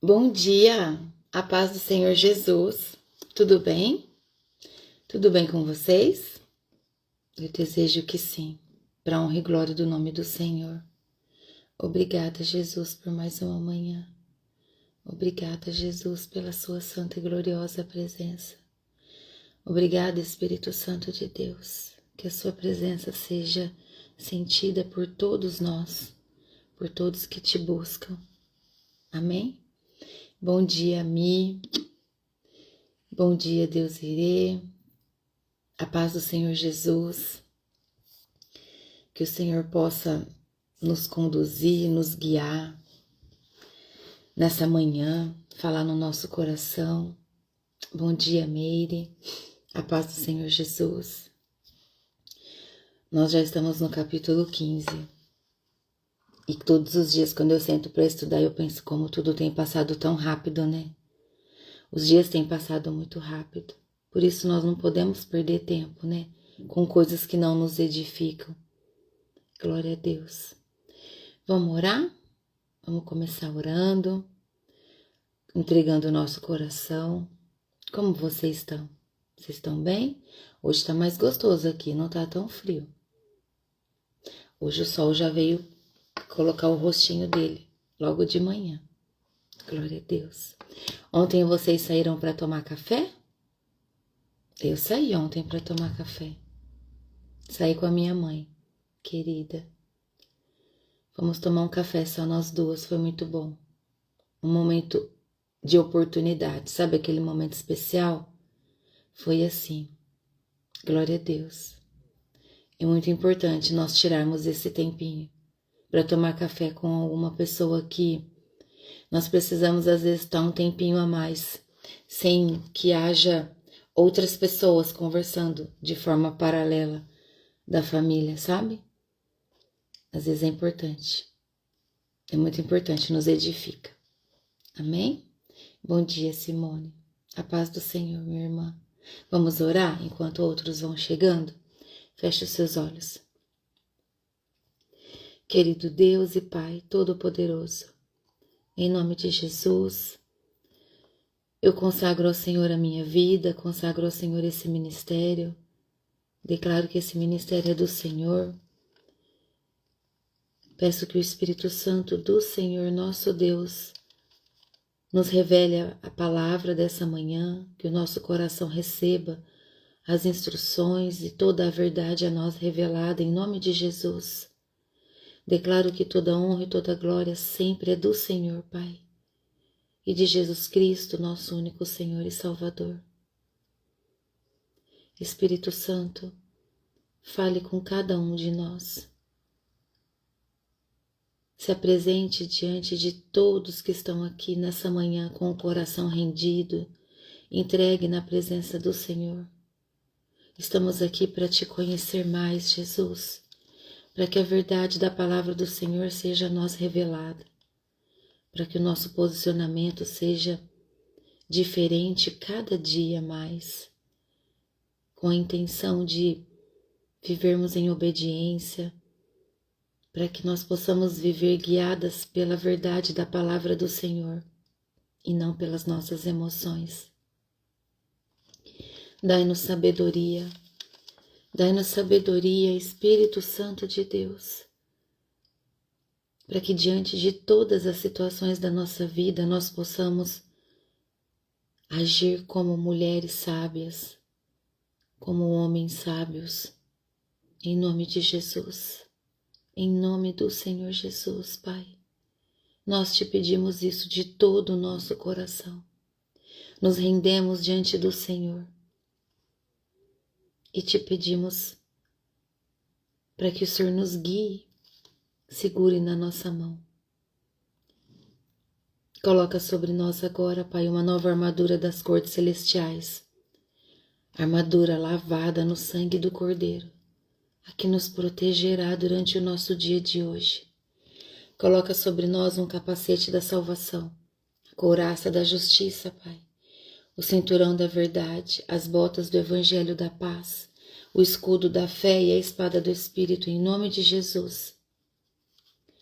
Bom dia, a paz do Senhor Jesus. Tudo bem? Tudo bem com vocês? Eu desejo que sim, para a honra e glória do nome do Senhor. Obrigada, Jesus, por mais uma manhã. Obrigada, Jesus, pela sua santa e gloriosa presença. Obrigada, Espírito Santo de Deus, que a sua presença seja sentida por todos nós, por todos que te buscam. Amém? Bom dia, Mi. Bom dia, Deus Irê. A paz do Senhor Jesus. Que o Senhor possa nos conduzir, nos guiar nessa manhã, falar no nosso coração. Bom dia, Meire. A paz do Senhor Jesus. Nós já estamos no capítulo 15. E todos os dias, quando eu sento para estudar, eu penso como tudo tem passado tão rápido, né? Os dias têm passado muito rápido. Por isso nós não podemos perder tempo, né? Com coisas que não nos edificam. Glória a Deus. Vamos orar? Vamos começar orando, entregando o nosso coração. Como vocês estão? Vocês estão bem? Hoje está mais gostoso aqui, não está tão frio. Hoje o sol já veio colocar o rostinho dele, logo de manhã. Glória a Deus. Ontem vocês saíram para tomar café? Eu saí ontem para tomar café. Saí com a minha mãe, querida. Fomos tomar um café só nós duas, foi muito bom. Um momento de oportunidade, sabe aquele momento especial? Foi assim. Glória a Deus. É muito importante nós tirarmos esse tempinho para tomar café com alguma pessoa que nós precisamos às vezes estar um tempinho a mais, sem que haja outras pessoas conversando de forma paralela da família, sabe? Às vezes é importante. É muito importante, nos edifica. Amém? Bom dia, Simone. A paz do Senhor, minha irmã. Vamos orar enquanto outros vão chegando? Feche os seus olhos. Querido Deus e Pai Todo-Poderoso, em nome de Jesus, eu consagro ao Senhor a minha vida, consagro ao Senhor esse ministério, declaro que esse ministério é do Senhor. Peço que o Espírito Santo do Senhor, nosso Deus, nos revele a palavra dessa manhã, que o nosso coração receba as instruções e toda a verdade a nós revelada em nome de Jesus. Declaro que toda honra e toda glória sempre é do Senhor, Pai, e de Jesus Cristo, nosso único Senhor e Salvador. Espírito Santo, fale com cada um de nós. Se apresente diante de todos que estão aqui nessa manhã com o coração rendido, entregue na presença do Senhor. Estamos aqui para te conhecer mais, Jesus, para que a verdade da palavra do Senhor seja a nós revelada, para que o nosso posicionamento seja diferente cada dia mais, com a intenção de vivermos em obediência, para que nós possamos viver guiadas pela verdade da palavra do Senhor e não pelas nossas emoções. Dai-nos sabedoria, Espírito Santo de Deus, para que diante de todas as situações da nossa vida nós possamos agir como mulheres sábias, como homens sábios, em nome de Jesus, em nome do Senhor Jesus, Pai. Nós te pedimos isso de todo o nosso coração. Nos rendemos diante do Senhor e te pedimos para que o Senhor nos guie, segure na nossa mão. Coloca sobre nós agora, Pai, uma nova armadura das cortes celestiais, armadura lavada no sangue do Cordeiro, a que nos protegerá durante o nosso dia de hoje. Coloca sobre nós um capacete da salvação, a couraça da justiça, Pai, o cinturão da verdade, as botas do evangelho da paz, o escudo da fé e a espada do Espírito, em nome de Jesus.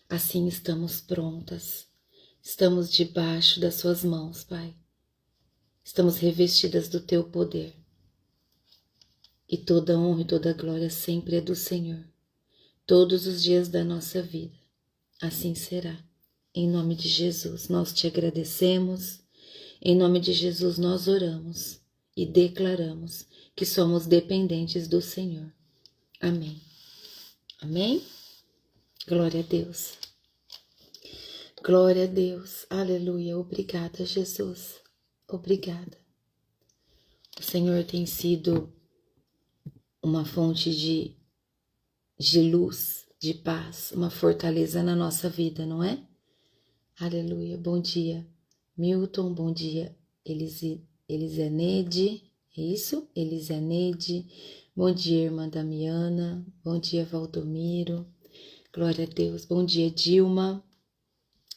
Assim estamos prontas, Estamos debaixo das suas mãos, Pai. Estamos revestidas do teu poder. E toda honra e toda glória sempre é do Senhor. Todos os dias da nossa vida. Assim será. Em nome de Jesus, nós te agradecemos. Em nome de Jesus, nós oramos e declaramos que somos dependentes do Senhor. Amém. Amém? Glória a Deus. Glória a Deus. Aleluia. Obrigada, Jesus. Obrigada. O Senhor tem sido uma fonte de luz, de paz, uma fortaleza na nossa vida, não é? Aleluia. Bom dia, Milton. Bom dia, Elisenede. É isso? Elisenede. Bom dia, irmã Damiana. Bom dia, Valdomiro. Glória a Deus. Bom dia, Dilma.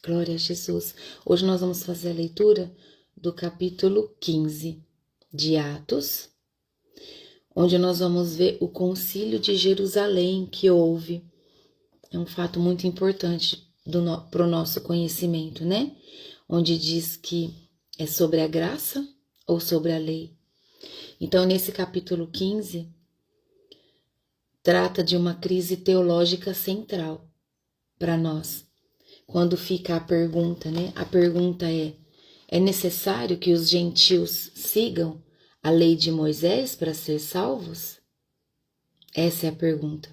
Glória a Jesus. Hoje nós vamos fazer a leitura do capítulo 15 de Atos, onde nós vamos ver o concílio de Jerusalém que houve. É um fato muito importante para o nosso conhecimento, né? Onde diz que é sobre a graça ou sobre a lei. Então, nesse capítulo 15, trata de uma crise teológica central para nós. Quando fica a pergunta, né? A pergunta é necessário que os gentios sigam a lei de Moisés para ser salvos? Essa é a pergunta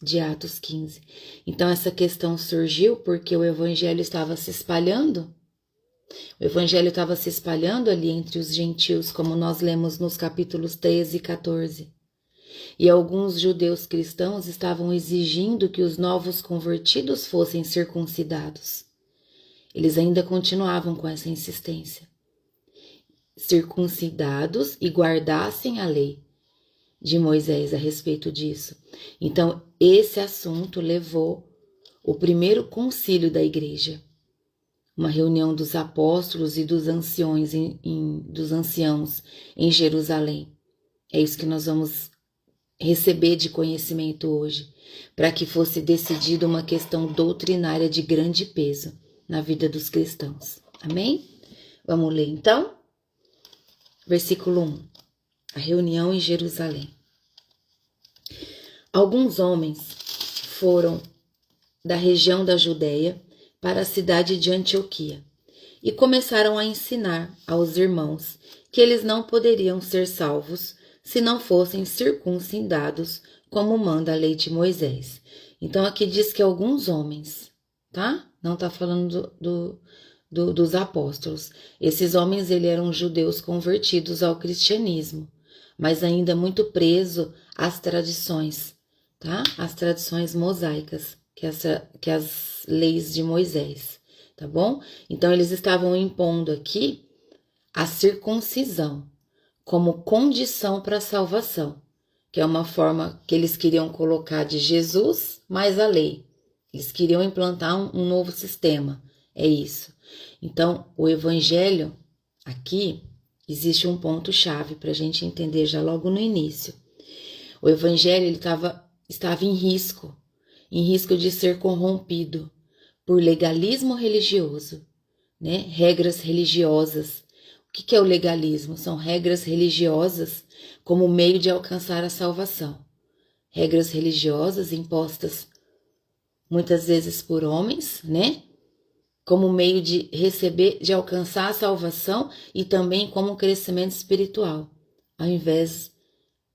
de Atos 15. Então, essa questão surgiu porque o evangelho estava se espalhando. O evangelho estava se espalhando ali entre os gentios, como nós lemos nos capítulos 13 e 14. E alguns judeus cristãos estavam exigindo que os novos convertidos fossem circuncidados. Eles ainda continuavam com essa insistência. Circuncidados e guardassem a lei de Moisés a respeito disso. Então, esse assunto levou o primeiro concílio da igreja, uma reunião dos apóstolos e dos anciões em Jerusalém. É isso que nós vamos receber de conhecimento hoje, para que fosse decidida uma questão doutrinária de grande peso na vida dos cristãos. Amém? Vamos ler então? Versículo 1. A reunião em Jerusalém. Alguns homens foram da região da Judéia para a cidade de Antioquia e começaram a ensinar aos irmãos que eles não poderiam ser salvos se não fossem circuncidados, como manda a lei de Moisés. Então aqui diz que alguns homens, tá? Não está falando dos apóstolos. Esses homens eram judeus convertidos ao cristianismo, mas ainda muito preso às tradições, tá? As tradições mosaicas, que as leis de Moisés, tá bom? Então eles estavam impondo aqui a circuncisão como condição para a salvação, que é uma forma que eles queriam colocar de Jesus mais a lei. Eles queriam implantar um novo sistema, é isso. Então, o evangelho, aqui, existe um ponto-chave para a gente entender já logo no início. O evangelho estava em risco de ser corrompido por legalismo religioso, né? Regras religiosas. O que é o legalismo? São regras religiosas como meio de alcançar a salvação. Regras religiosas impostas muitas vezes por homens, né? Como meio de de alcançar a salvação e também como um crescimento espiritual, ao invés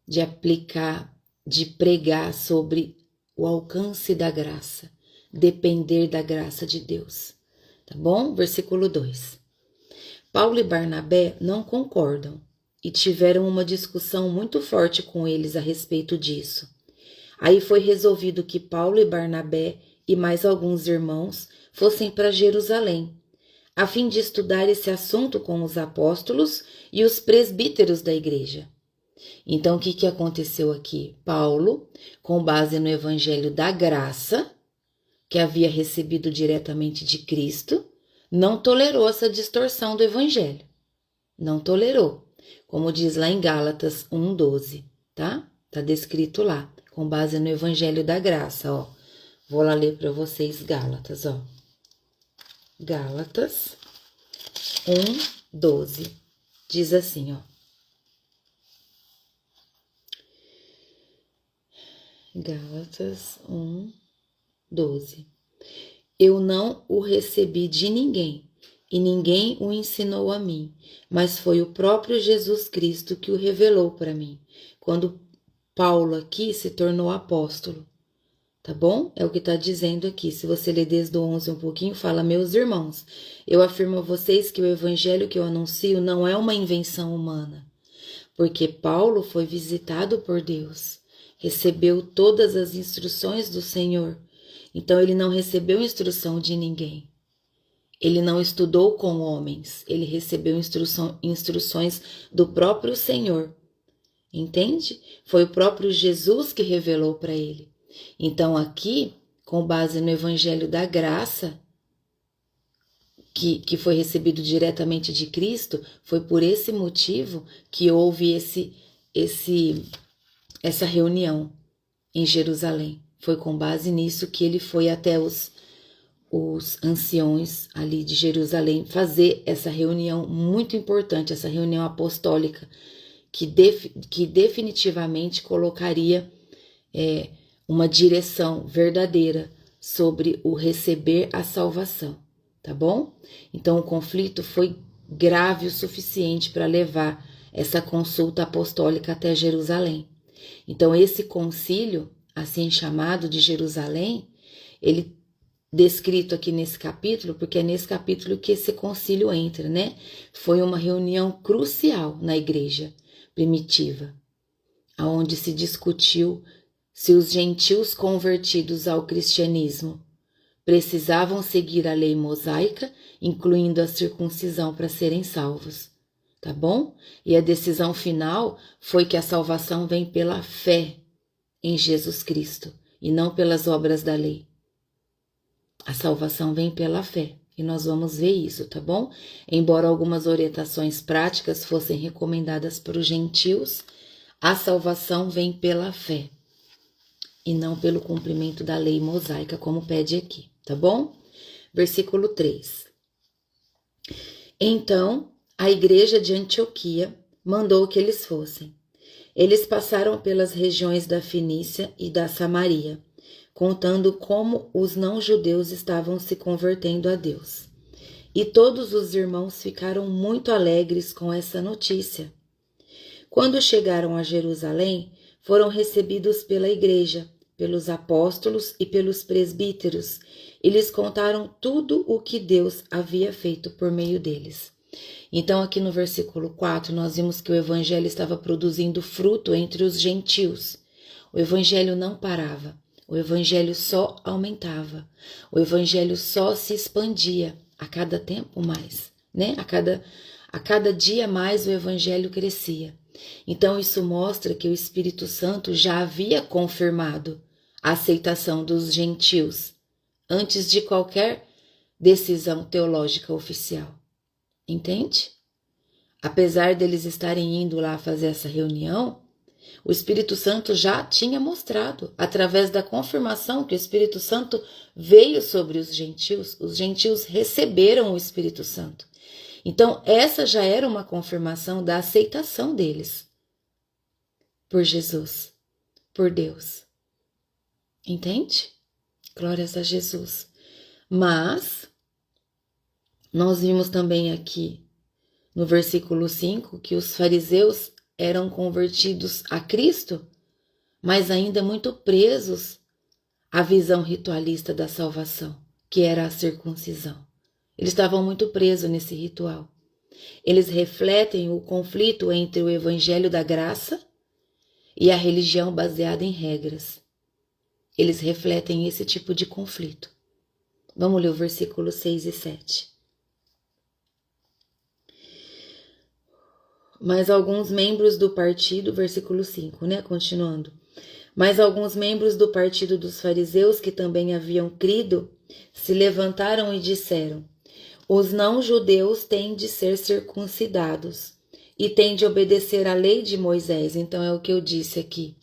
de pregar sobre o alcance da graça, depender da graça de Deus. Tá bom? Versículo 2. Paulo e Barnabé não concordam e tiveram uma discussão muito forte com eles a respeito disso. Aí foi resolvido que Paulo e Barnabé e mais alguns irmãos fossem para Jerusalém, a fim de estudar esse assunto com os apóstolos e os presbíteros da igreja. Então, o que aconteceu aqui? Paulo, com base no evangelho da graça, que havia recebido diretamente de Cristo, não tolerou essa distorção do evangelho. Não tolerou. Como diz lá em Gálatas 1:12, tá? Tá descrito lá, com base no evangelho da graça, ó. Vou lá ler para vocês Gálatas, ó. Gálatas 1:12. Diz assim, ó. Gálatas 1:12. Eu não o recebi de ninguém, e ninguém o ensinou a mim, mas foi o próprio Jesus Cristo que o revelou para mim, quando Paulo aqui se tornou apóstolo. Tá bom? É o que está dizendo aqui. Se você ler desde o 11 um pouquinho, fala: meus irmãos, eu afirmo a vocês que o evangelho que eu anuncio não é uma invenção humana, porque Paulo foi visitado por Deus, recebeu todas as instruções do Senhor. Então ele não recebeu instrução de ninguém. Ele não estudou com homens, ele recebeu instruções do próprio Senhor. Entende? Foi o próprio Jesus que revelou para ele. Então aqui, com base no Evangelho da Graça, que foi recebido diretamente de Cristo, foi por esse motivo que houve essa reunião em Jerusalém. Foi com base nisso que ele foi até os anciões ali de Jerusalém fazer essa reunião muito importante, essa reunião apostólica, que definitivamente colocaria uma direção verdadeira sobre o receber a salvação, tá bom? Então o conflito foi grave o suficiente para levar essa consulta apostólica até Jerusalém. Então esse concílio, assim chamado de Jerusalém, ele descrito aqui nesse capítulo, porque é nesse capítulo que esse concílio entra, né? Foi uma reunião crucial na igreja primitiva, onde se discutiu se os gentios convertidos ao cristianismo precisavam seguir a lei mosaica, incluindo a circuncisão, para serem salvos, tá bom? E a decisão final foi que a salvação vem pela fé em Jesus Cristo e não pelas obras da lei. A salvação vem pela fé, e nós vamos ver isso, tá bom? Embora algumas orientações práticas fossem recomendadas para os gentios, a salvação vem pela fé e não pelo cumprimento da lei mosaica, como pede aqui, tá bom? Versículo 3. Então, a igreja de Antioquia mandou que eles fossem. Eles passaram pelas regiões da Fenícia e da Samaria, contando como os não-judeus estavam se convertendo a Deus. E todos os irmãos ficaram muito alegres com essa notícia. Quando chegaram a Jerusalém, foram recebidos pela igreja, pelos apóstolos e pelos presbíteros, e lhes contaram tudo o que Deus havia feito por meio deles. Então, aqui no versículo 4, nós vimos que o evangelho estava produzindo fruto entre os gentios. O evangelho não parava. O evangelho só aumentava, o evangelho só se expandia a cada tempo mais, né? A cada dia mais o evangelho crescia. Então isso mostra que o Espírito Santo já havia confirmado a aceitação dos gentios antes de qualquer decisão teológica oficial. Entende? Apesar deles estarem indo lá fazer essa reunião, o Espírito Santo já tinha mostrado, através da confirmação que o Espírito Santo veio sobre os gentios receberam o Espírito Santo. Então, essa já era uma confirmação da aceitação deles por Jesus, por Deus. Entende? Glórias a Jesus. Mas, nós vimos também aqui, no versículo 5, que os fariseus eram convertidos a Cristo, mas ainda muito presos à visão ritualista da salvação, que era a circuncisão. Eles estavam muito presos nesse ritual. Eles refletem o conflito entre o evangelho da graça e a religião baseada em regras. Eles refletem esse tipo de conflito. Vamos ler o versículo 6 e 7. Mas alguns membros do partido, versículo 5, né? Continuando. Mas alguns membros do partido dos fariseus, que também haviam crido, se levantaram e disseram: os não-judeus têm de ser circuncidados e têm de obedecer à lei de Moisés. Então é o que eu disse aqui,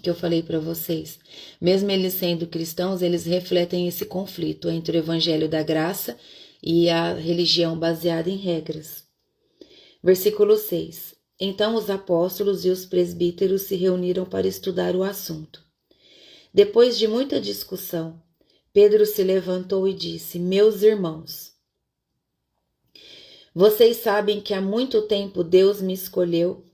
que eu falei para vocês. Mesmo eles sendo cristãos, eles refletem esse conflito entre o evangelho da graça e a religião baseada em regras. Versículo 6. Então os apóstolos e os presbíteros se reuniram para estudar o assunto. Depois de muita discussão, Pedro se levantou e disse: Meus irmãos, vocês sabem que há muito tempo Deus me escolheu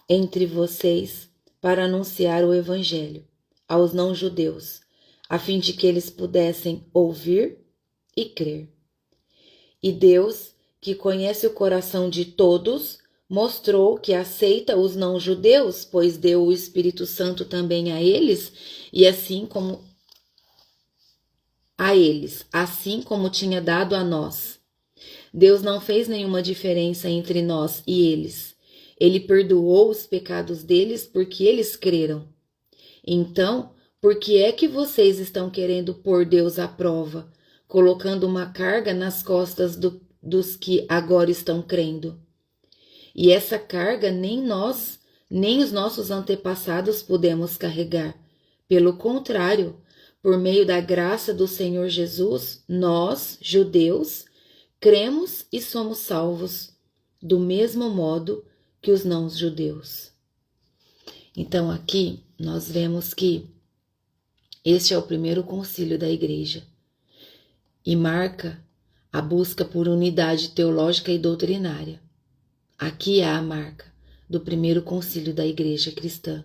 entre vocês para anunciar o Evangelho aos não-judeus, a fim de que eles pudessem ouvir e crer. E Deus, que conhece o coração de todos, mostrou que aceita os não-judeus, pois deu o Espírito Santo também a eles, e assim como tinha dado a nós. Deus não fez nenhuma diferença entre nós e eles. Ele perdoou os pecados deles porque eles creram. Então, por que é que vocês estão querendo pôr Deus à prova, colocando uma carga nas costas dos que agora estão crendo? E essa carga nem nós, nem os nossos antepassados pudemos carregar. Pelo contrário, por meio da graça do Senhor Jesus, nós, judeus, cremos e somos salvos, do mesmo modo que os não-judeus. Então aqui nós vemos que este é o primeiro concílio da igreja e marca a busca por unidade teológica e doutrinária. Aqui há a marca do primeiro concílio da igreja cristã.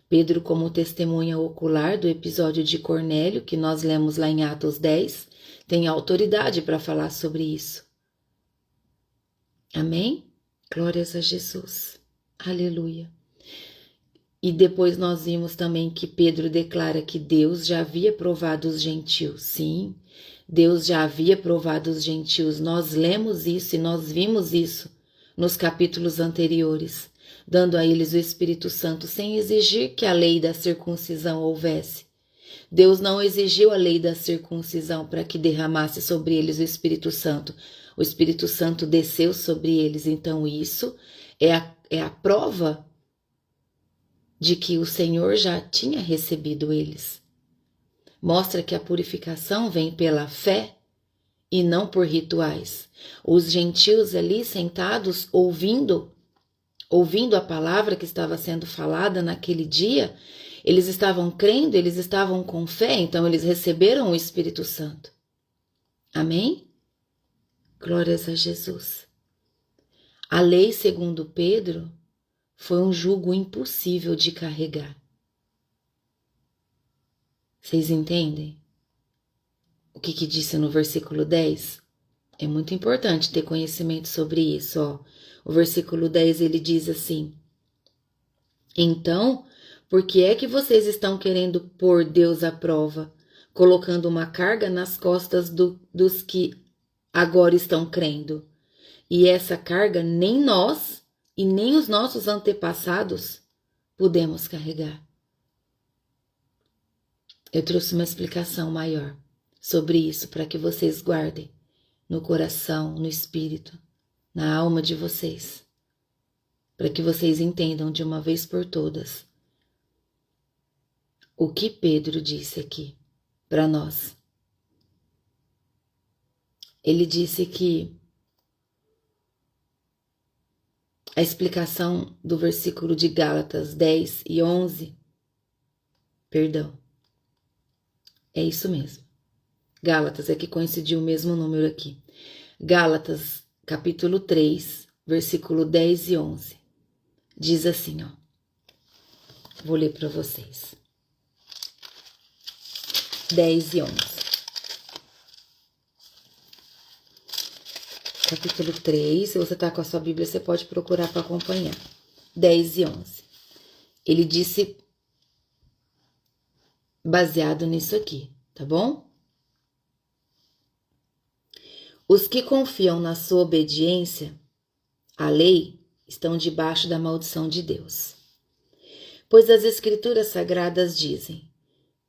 Pedro, como testemunha ocular do episódio de Cornélio, que nós lemos lá em Atos 10, tem autoridade para falar sobre isso. Amém? Glórias a Jesus. Aleluia. E depois nós vimos também que Pedro declara que Deus já havia provado os gentios. Sim, Deus já havia provado os gentios. Nós lemos isso e nós vimos isso nos capítulos anteriores, dando a eles o Espírito Santo sem exigir que a lei da circuncisão houvesse. Deus não exigiu a lei da circuncisão para que derramasse sobre eles o Espírito Santo. O Espírito Santo desceu sobre eles. Então isso é a prova de que o Senhor já tinha recebido eles. Mostra que a purificação vem pela fé e não por rituais. Os gentios ali sentados ouvindo a palavra que estava sendo falada naquele dia, eles estavam crendo, eles estavam com fé, então eles receberam o Espírito Santo. Amém? Glórias a Jesus. A lei, segundo Pedro, foi um jugo impossível de carregar. Vocês entendem? O que disse no versículo 10? É muito importante ter conhecimento sobre isso, ó. O versículo 10, ele diz assim: Então, por que é que vocês estão querendo pôr Deus à prova, colocando uma carga nas costas dos que agora estão crendo? E essa carga nem nós e nem os nossos antepassados pudemos carregar. Eu trouxe uma explicação maior sobre isso para que vocês guardem no coração, no espírito, na alma de vocês, para que vocês entendam de uma vez por todas o que Pedro disse aqui para nós. Ele disse que a explicação do versículo de Gálatas 10 e 11, é isso mesmo. Gálatas, é que coincidiu o mesmo número aqui. Gálatas, capítulo 3, versículo 10 e 11. Diz assim, ó. Vou ler para vocês. 10 e 11. Capítulo 3, se você está com a sua Bíblia, você pode procurar para acompanhar. 10 e 11. Ele disse, baseado nisso aqui, tá bom? Os que confiam na sua obediência à lei estão debaixo da maldição de Deus. Pois as Escrituras Sagradas dizem: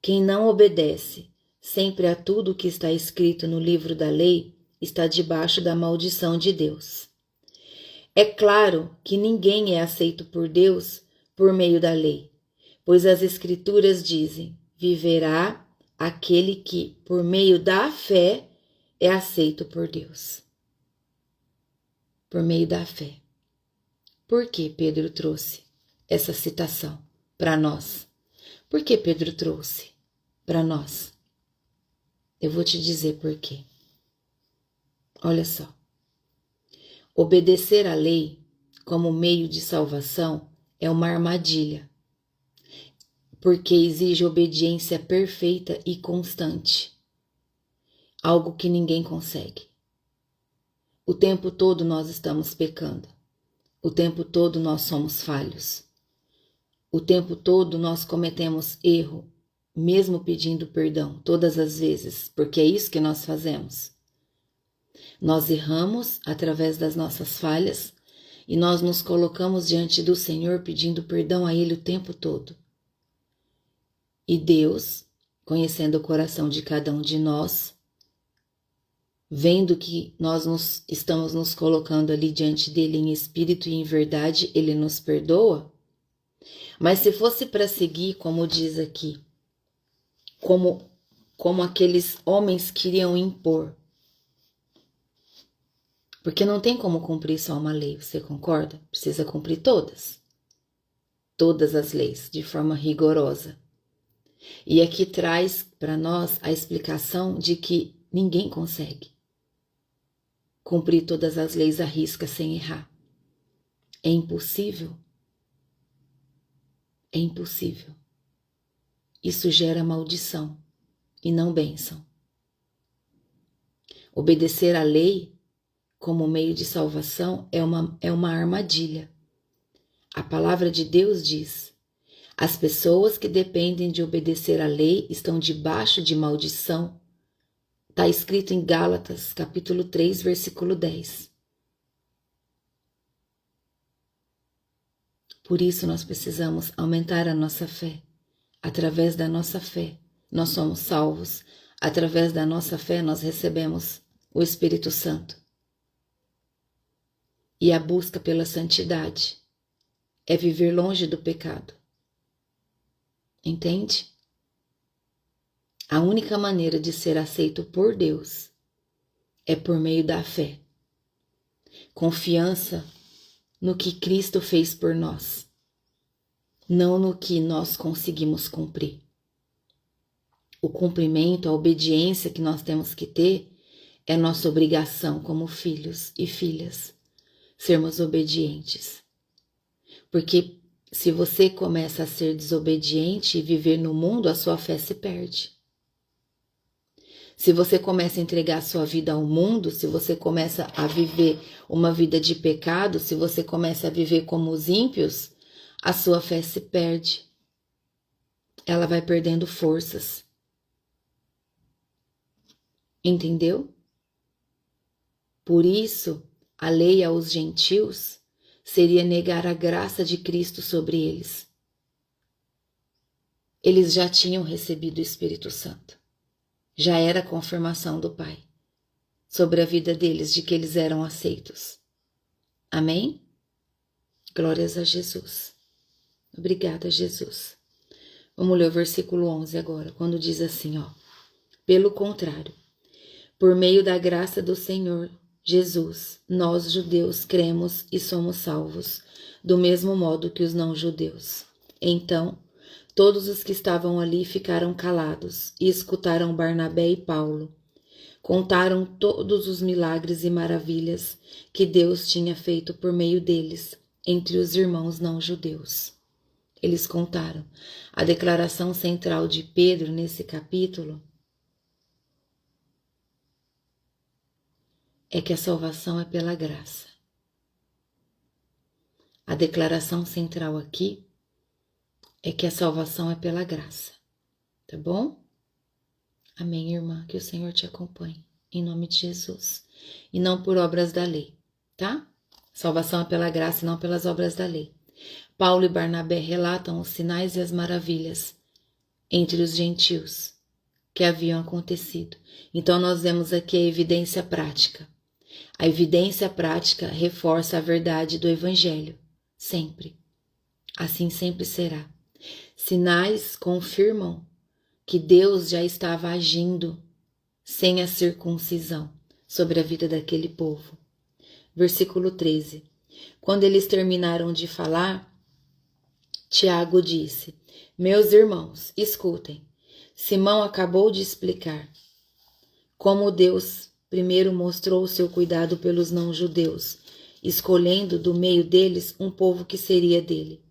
quem não obedece sempre a tudo o que está escrito no livro da lei está debaixo da maldição de Deus. É claro que ninguém é aceito por Deus por meio da lei, pois as Escrituras dizem: viverá aquele que, por meio da fé, é aceito por Deus, por meio da fé. Por que Pedro trouxe essa citação para nós? Por que Pedro trouxe para nós? Eu vou te dizer por quê. Olha só. Obedecer à lei como meio de salvação é uma armadilha, porque exige obediência perfeita e constante, algo que ninguém consegue. O tempo todo nós estamos pecando, o tempo todo nós somos falhos, o tempo todo nós cometemos erro, mesmo pedindo perdão todas as vezes, porque é isso que nós fazemos. Nós erramos através das nossas falhas e nós nos colocamos diante do Senhor pedindo perdão a Ele o tempo todo. E Deus, conhecendo o coração de cada um de nós, vendo que nós estamos nos colocando ali diante dele em espírito e em verdade, Ele nos perdoa. Mas se fosse para seguir, como diz aqui, como aqueles homens queriam impor, porque não tem como cumprir só uma lei, você concorda? Precisa cumprir todas as leis, de forma rigorosa. E aqui traz para nós a explicação de que ninguém consegue cumprir todas as leis à risca sem errar. É impossível. É impossível. Isso gera maldição e não bênção. Obedecer à lei como meio de salvação é uma armadilha. A palavra de Deus diz: as pessoas que dependem de obedecer à lei estão debaixo de maldição. Está escrito em Gálatas, capítulo 3, versículo 10. Por isso nós precisamos aumentar a nossa fé. Através da nossa fé, nós somos salvos. Através da nossa fé, nós recebemos o Espírito Santo. E a busca pela santidade é viver longe do pecado. Entende? A única maneira de ser aceito por Deus é por meio da fé. Confiança no que Cristo fez por nós, não no que nós conseguimos cumprir. O cumprimento, a obediência que nós temos que ter é nossa obrigação como filhos e filhas, sermos obedientes. Porque se você começa a ser desobediente e viver no mundo, a sua fé se perde. Se você começa a entregar a sua vida ao mundo, se você começa a viver uma vida de pecado, se você começa a viver como os ímpios, a sua fé se perde. Ela vai perdendo forças. Entendeu? Por isso, a lei aos gentios seria negar a graça de Cristo sobre eles. Eles já tinham recebido o Espírito Santo. Já era a confirmação do Pai sobre a vida deles, de que eles eram aceitos. Amém? Glórias a Jesus. Obrigada, Jesus. Vamos ler o versículo 11 agora, quando diz assim, ó. Pelo contrário, por meio da graça do Senhor Jesus, nós judeus cremos e somos salvos, do mesmo modo que os não-judeus. Então, todos os que estavam ali ficaram calados e escutaram Barnabé e Paulo. Contaram todos os milagres e maravilhas que Deus tinha feito por meio deles entre os irmãos não-judeus. Eles contaram. A declaração central de Pedro nesse capítulo é que a salvação é pela graça. A declaração central aqui é que a salvação é pela graça. Tá bom? Amém, irmã. Que o Senhor te acompanhe. Em nome de Jesus. E não por obras da lei, tá? Salvação é pela graça e não pelas obras da lei. Paulo e Barnabé relatam os sinais e as maravilhas entre os gentios que haviam acontecido. Então nós vemos aqui a evidência prática. A evidência prática reforça a verdade do Evangelho, sempre. Assim sempre será. Sinais confirmam que Deus já estava agindo sem a circuncisão sobre a vida daquele povo. Versículo 13. Quando eles terminaram de falar, Tiago disse: Meus irmãos, escutem. Simão acabou de explicar como Deus primeiro mostrou o seu cuidado pelos não-judeus, escolhendo do meio deles um povo que seria dele.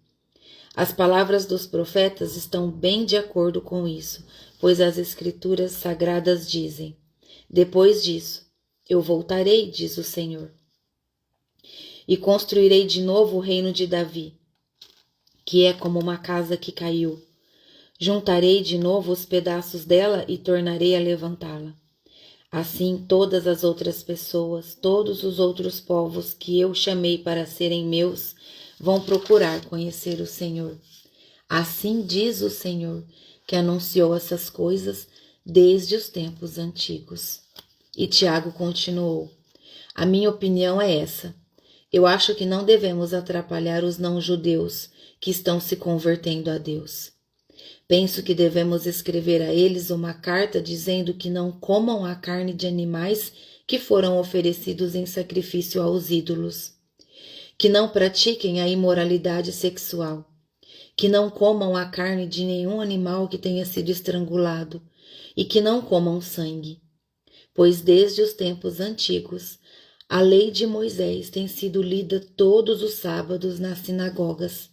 As palavras dos profetas estão bem de acordo com isso, pois as Escrituras sagradas dizem: Depois disso, eu voltarei, diz o Senhor, e construirei de novo o reino de Davi, que é como uma casa que caiu. Juntarei de novo os pedaços dela e tornarei a levantá-la. Assim, todas as outras pessoas, todos os outros povos que eu chamei para serem meus, vão procurar conhecer o Senhor. Assim diz o Senhor, que anunciou essas coisas desde os tempos antigos. E Tiago continuou: A minha opinião é essa. Eu acho que não devemos atrapalhar os não-judeus que estão se convertendo a Deus. Penso que devemos escrever a eles uma carta dizendo que não comam a carne de animais que foram oferecidos em sacrifício aos ídolos, que não pratiquem a imoralidade sexual, que não comam a carne de nenhum animal que tenha sido estrangulado e que não comam sangue, pois desde os tempos antigos a lei de Moisés tem sido lida todos os sábados nas sinagogas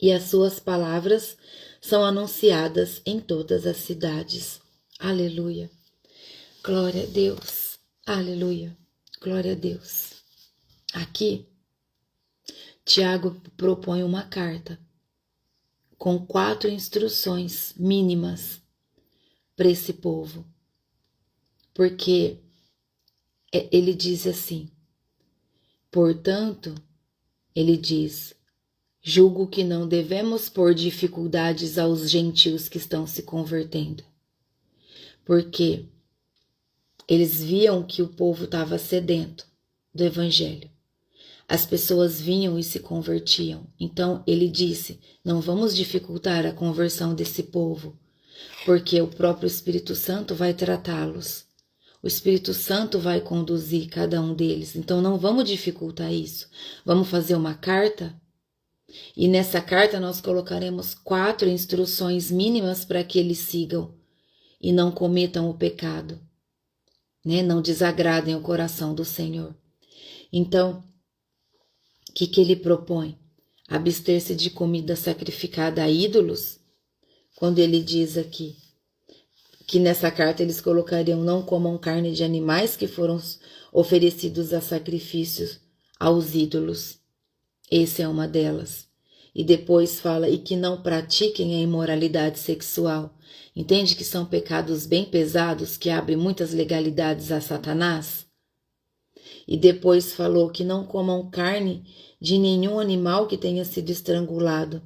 e as suas palavras são anunciadas em todas as cidades. Aleluia. Glória a Deus. Aleluia. Glória a Deus. Aqui, Tiago propõe uma carta com 4 instruções mínimas para esse povo. Porque ele diz assim: portanto, ele diz: julgo que não devemos pôr dificuldades aos gentios que estão se convertendo, porque eles viam que o povo estava sedento do evangelho. As pessoas vinham e se convertiam. Então ele disse: não vamos dificultar a conversão desse povo, porque o próprio Espírito Santo vai tratá-los. O Espírito Santo vai conduzir cada um deles. Então não vamos dificultar isso. Vamos fazer uma carta. E nessa carta nós colocaremos 4 instruções mínimas para que eles sigam e não cometam o pecado, né? Não desagradem o coração do Senhor. Então, o que ele propõe? Abster-se de comida sacrificada a ídolos? Quando ele diz aqui que nessa carta eles colocariam: não comam carne de animais que foram oferecidos a sacrifícios aos ídolos. Essa é uma delas. E depois fala: e que não pratiquem a imoralidade sexual. Entende que são pecados bem pesados que abrem muitas legalidades a Satanás? E depois falou que não comam carne de nenhum animal que tenha sido estrangulado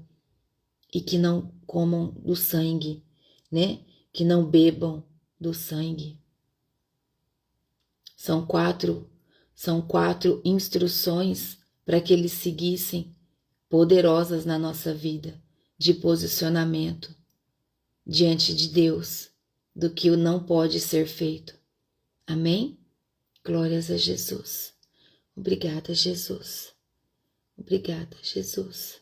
e que não comam do sangue, né? Que não bebam do sangue. São quatro instruções para que eles seguissem, poderosas na nossa vida, de posicionamento diante de Deus, do que não pode ser feito. Amém? Glórias a Jesus. Obrigada, Jesus. Obrigada, Jesus.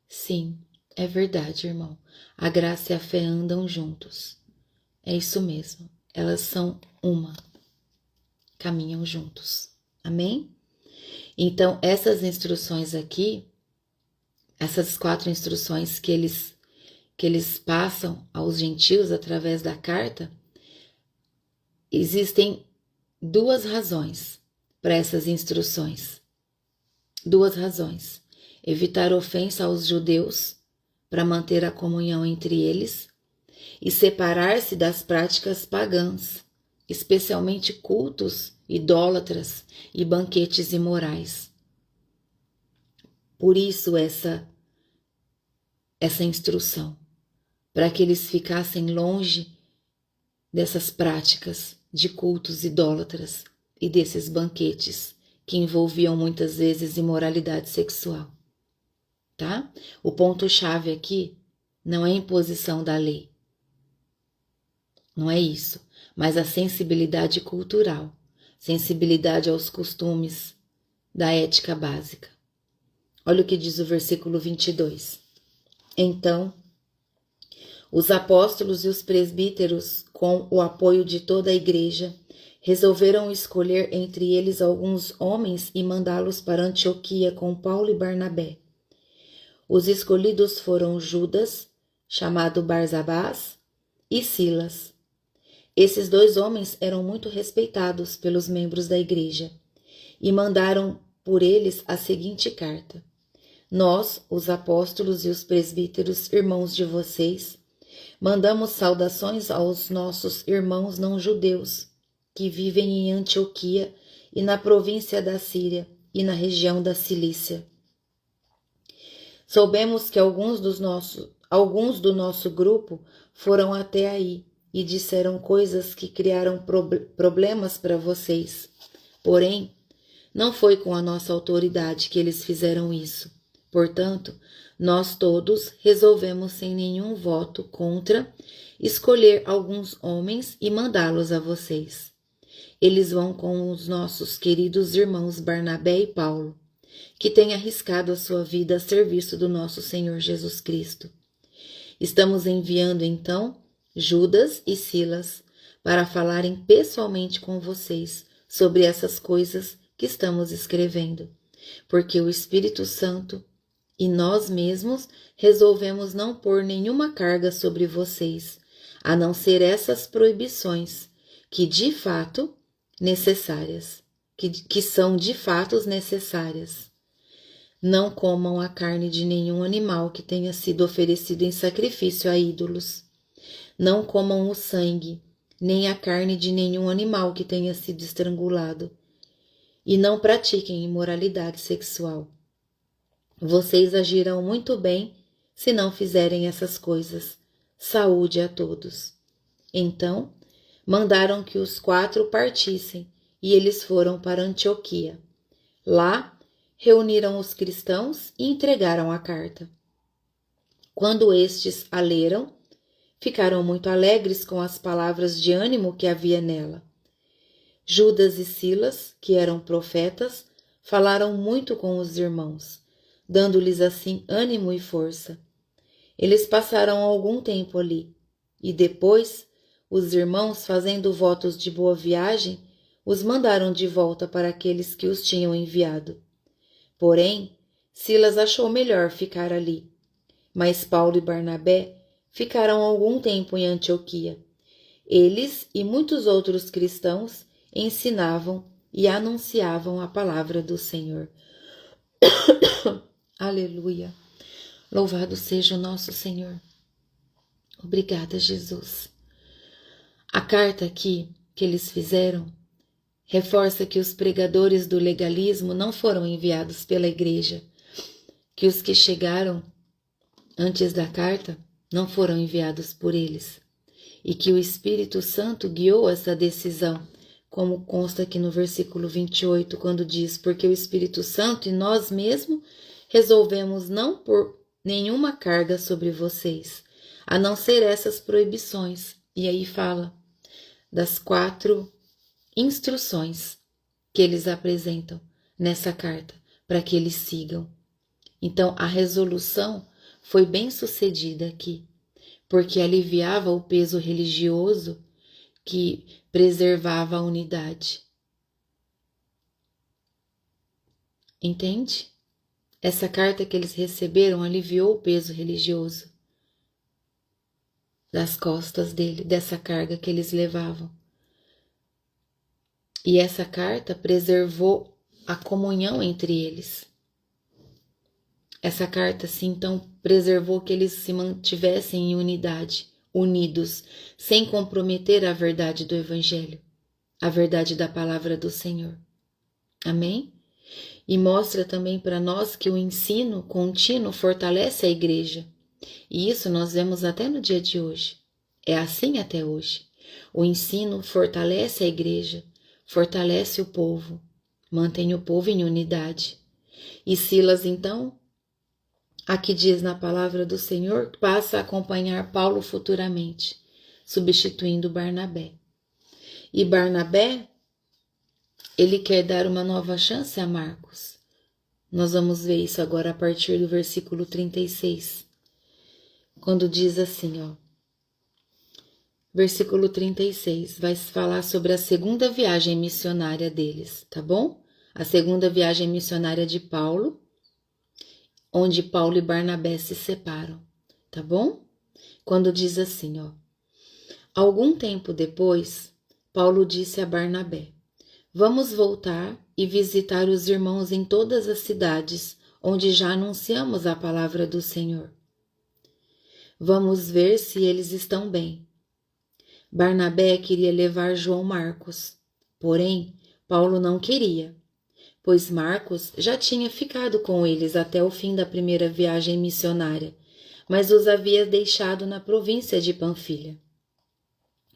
Sim, é verdade, irmão. A graça e a fé andam juntos. É isso mesmo. Elas são uma. Caminham juntos. Amém? Então, essas instruções aqui, essas 4 instruções que eles passam aos gentios através da carta, existem 2 razões para essas instruções. 2 razões. Evitar ofensa aos judeus, para manter a comunhão entre eles, e separar-se das práticas pagãs, especialmente cultos idólatras e banquetes imorais. Por isso essa instrução, para que eles ficassem longe dessas práticas de cultos idólatras e desses banquetes que envolviam muitas vezes imoralidade sexual. Tá? O ponto-chave aqui não é a imposição da lei. Não é isso, mas a sensibilidade cultural, sensibilidade aos costumes da ética básica. Olha o que diz o versículo 22. Então, os apóstolos e os presbíteros, com o apoio de toda a igreja, resolveram escolher entre eles alguns homens e mandá-los para Antioquia com Paulo e Barnabé. Os escolhidos foram Judas, chamado Barsabás, e Silas. Esses 2 homens eram muito respeitados pelos membros da igreja e mandaram por eles a seguinte carta: Nós, os apóstolos e os presbíteros, irmãos de vocês, mandamos saudações aos nossos irmãos não-judeus que vivem em Antioquia e na província da Síria e na região da Cilícia. Soubemos que alguns do nosso grupo foram até aí e disseram coisas que criaram problemas para vocês. Porém, não foi com a nossa autoridade que eles fizeram isso. Portanto, nós todos resolvemos, sem nenhum voto contra, escolher alguns homens e mandá-los a vocês. Eles vão com os nossos queridos irmãos Barnabé e Paulo, que têm arriscado a sua vida a serviço do nosso Senhor Jesus Cristo. Estamos enviando, então, Judas e Silas para falarem pessoalmente com vocês sobre essas coisas que estamos escrevendo, porque o Espírito Santo e nós mesmos resolvemos não pôr nenhuma carga sobre vocês, a não ser essas proibições que de fato necessárias, que são de fato necessárias. Não comam a carne de nenhum animal que tenha sido oferecido em sacrifício a ídolos. Não comam o sangue, nem a carne de nenhum animal que tenha sido estrangulado. E não pratiquem imoralidade sexual. Vocês agirão muito bem se não fizerem essas coisas. Saúde a todos. Então, mandaram que os 4 partissem e eles foram para Antioquia. Lá, reuniram os cristãos e entregaram a carta. Quando estes a leram, ficaram muito alegres com as palavras de ânimo que havia nela. Judas e Silas, que eram profetas, falaram muito com os irmãos, dando-lhes assim ânimo e força. Eles passaram algum tempo ali, e depois, os irmãos, fazendo votos de boa viagem, os mandaram de volta para aqueles que os tinham enviado. Porém, Silas achou melhor ficar ali, mas Paulo e Barnabé ficaram algum tempo em Antioquia. Eles e muitos outros cristãos ensinavam e anunciavam a palavra do Senhor. Aleluia! Louvado seja o nosso Senhor. Obrigada, Jesus. A carta aqui que eles fizeram reforça que os pregadores do legalismo não foram enviados pela igreja, que os que chegaram antes da carta não foram enviados por eles, e que o Espírito Santo guiou essa decisão, como consta aqui no versículo 28, quando diz: porque o Espírito Santo e nós mesmos resolvemos não pôr nenhuma carga sobre vocês, a não ser essas proibições. E aí fala das 4 instruções que eles apresentam nessa carta para que eles sigam. Então, a resolução foi bem sucedida aqui, porque aliviava o peso religioso que preservava a unidade. Entende? Essa carta que eles receberam aliviou o peso religioso das costas dele, dessa carga que eles levavam. E essa carta preservou a comunhão entre eles. Essa carta, sim, então, preservou que eles se mantivessem em unidade, unidos, sem comprometer a verdade do Evangelho, a verdade da palavra do Senhor. Amém? E mostra também para nós que o ensino contínuo fortalece a igreja. E isso nós vemos até no dia de hoje. É assim até hoje. O ensino fortalece a igreja, fortalece o povo, mantém o povo em unidade. E Silas, então, aqui diz na palavra do Senhor, passa a acompanhar Paulo futuramente, substituindo Barnabé. E Barnabé, ele quer dar uma nova chance a Marcos. Nós vamos ver isso agora a partir do versículo 36, quando diz assim, ó. Versículo 36 vai falar sobre a segunda viagem missionária deles, tá bom? A segunda viagem missionária de Paulo, onde Paulo e Barnabé se separam, tá bom? Quando diz assim, ó. Algum tempo depois, Paulo disse a Barnabé: vamos voltar e visitar os irmãos em todas as cidades onde já anunciamos a palavra do Senhor. Vamos ver se eles estão bem. Barnabé queria levar João Marcos, porém Paulo não queria, pois Marcos já tinha ficado com eles até o fim da primeira viagem missionária, mas os havia deixado na província de Panfilha.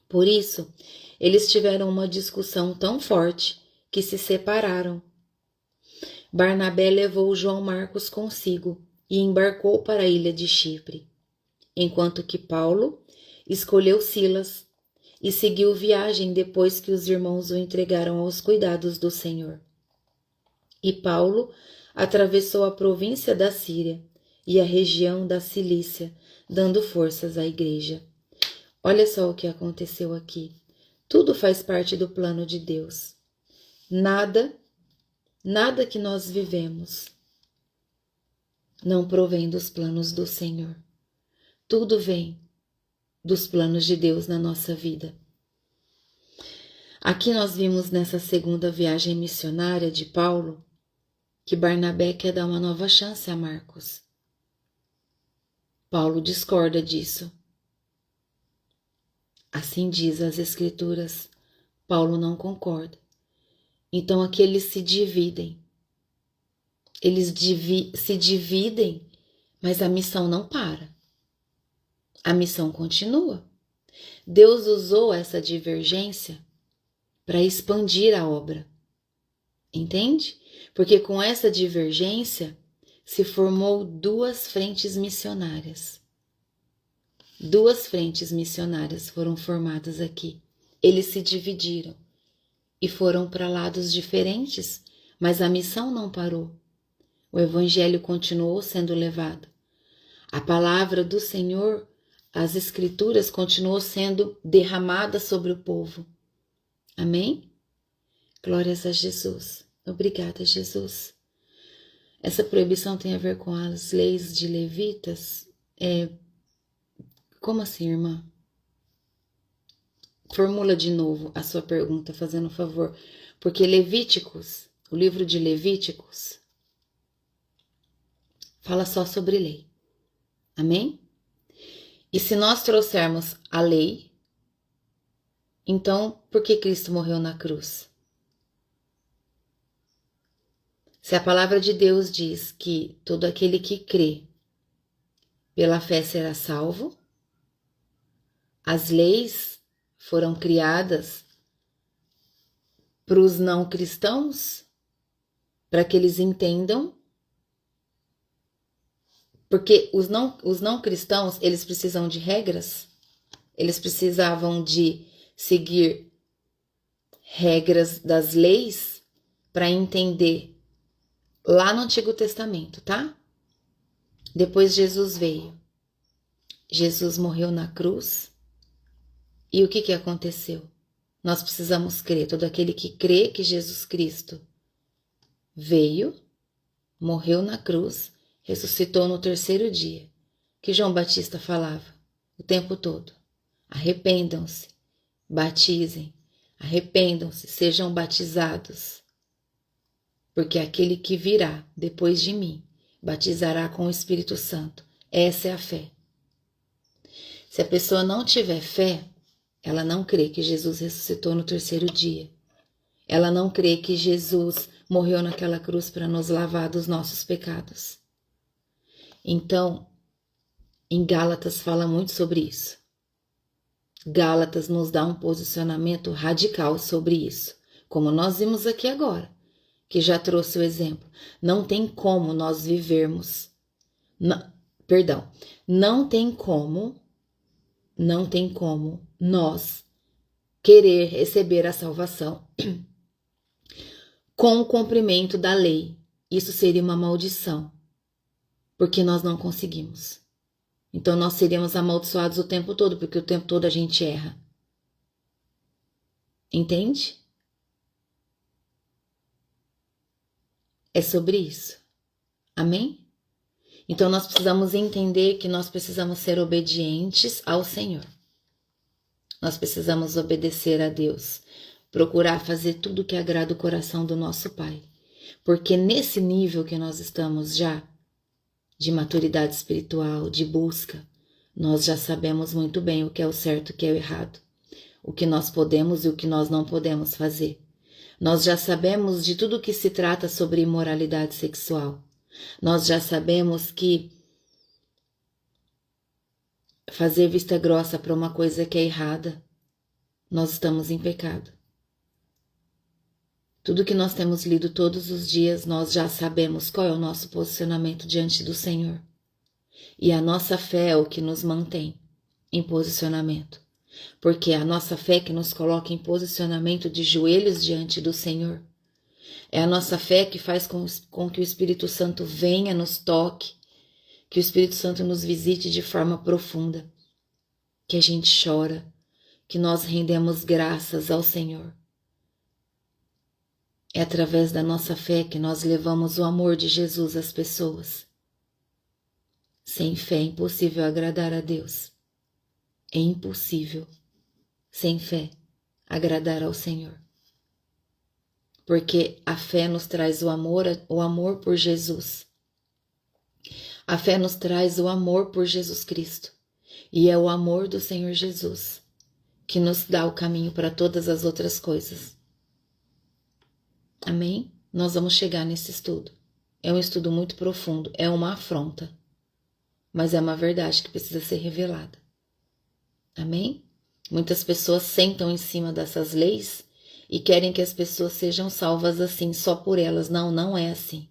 Por isso, eles tiveram uma discussão tão forte que se separaram. Barnabé levou João Marcos consigo e embarcou para a ilha de Chipre, enquanto que Paulo escolheu Silas e seguiu viagem depois que os irmãos o entregaram aos cuidados do Senhor. E Paulo atravessou a província da Síria e a região da Cilícia, dando forças à igreja. Olha só o que aconteceu aqui. Tudo faz parte do plano de Deus. Nada que nós vivemos não provém dos planos do Senhor. Tudo vem dos planos de Deus na nossa vida. Aqui nós vimos nessa segunda viagem missionária de Paulo que Barnabé quer dar uma nova chance a Marcos. Paulo discorda disso. Assim diz as Escrituras, Paulo não concorda. Então aqui eles se dividem. Eles se dividem, mas a missão não para. A missão continua. Deus usou essa divergência para expandir a obra. Entende? Porque com essa divergência se formou duas frentes missionárias. Duas frentes missionárias foram formadas aqui. Eles se dividiram e foram para lados diferentes, mas a missão não parou. O evangelho continuou sendo levado. A palavra do Senhor, as Escrituras, continuou sendo derramada sobre o povo. Amém? Glórias a Jesus. Obrigada, Jesus. Essa proibição tem a ver com as leis de levitas? Como assim, irmã? Formula de novo a sua pergunta, fazendo um favor. Porque Levíticos, o livro de Levíticos, fala só sobre lei. Amém? E se nós trouxermos a lei, então por que Cristo morreu na cruz? Se a palavra de Deus diz que todo aquele que crê pela fé será salvo, as leis foram criadas para os não cristãos, para que eles entendam, porque os não cristãos, eles precisam de regras, eles precisavam de seguir regras das leis para entender lá no Antigo Testamento, tá? Depois Jesus veio. Jesus morreu na cruz. E o que aconteceu? Nós precisamos crer. Todo aquele que crê que Jesus Cristo veio, morreu na cruz, ressuscitou no terceiro dia, que João Batista falava o tempo todo. Arrependam-se, batizem, arrependam-se, sejam batizados. Porque aquele que virá depois de mim batizará com o Espírito Santo. Essa é a fé. Se a pessoa não tiver fé, ela não crê que Jesus ressuscitou no terceiro dia. Ela não crê que Jesus morreu naquela cruz para nos lavar dos nossos pecados. Então, em Gálatas fala muito sobre isso. Gálatas nos dá um posicionamento radical sobre isso, como nós vimos aqui agora, que já trouxe o exemplo. Não tem como nós vivermos, não tem como não tem como nós querer receber a salvação com o cumprimento da lei. Isso seria uma maldição, porque nós não conseguimos. Então nós seríamos amaldiçoados o tempo todo, porque o tempo todo a gente erra. Entende? É sobre isso. Amém? Então nós precisamos entender que nós precisamos ser obedientes ao Senhor. Nós precisamos obedecer a Deus, procurar fazer tudo que agrada o coração do nosso Pai. Porque nesse nível que nós estamos já, de maturidade espiritual, de busca, nós já sabemos muito bem o que é o certo e o que é o errado, o que nós podemos e o que nós não podemos fazer. Nós já sabemos de tudo que se trata sobre imoralidade sexual. Nós já sabemos que fazer vista grossa para uma coisa que é errada, nós estamos em pecado. Tudo que nós temos lido todos os dias, nós já sabemos qual é o nosso posicionamento diante do Senhor. E a nossa fé é o que nos mantém em posicionamento. Porque é a nossa fé que nos coloca em posicionamento de joelhos diante do Senhor. É a nossa fé que faz com que o Espírito Santo venha, nos toque, que o Espírito Santo nos visite de forma profunda, que a gente chora, que nós rendemos graças ao Senhor. É através da nossa fé que nós levamos o amor de Jesus às pessoas. Sem fé é impossível agradar a Deus. É impossível, sem fé, agradar ao Senhor. Porque a fé nos traz o amor por Jesus. A fé nos traz o amor por Jesus Cristo. E é o amor do Senhor Jesus que nos dá o caminho para todas as outras coisas. Amém? Nós vamos chegar nesse estudo. É um estudo muito profundo, é uma afronta, mas é uma verdade que precisa ser revelada. Amém? Muitas pessoas sentam em cima dessas leis e querem que as pessoas sejam salvas assim, só por elas. Não, não é assim.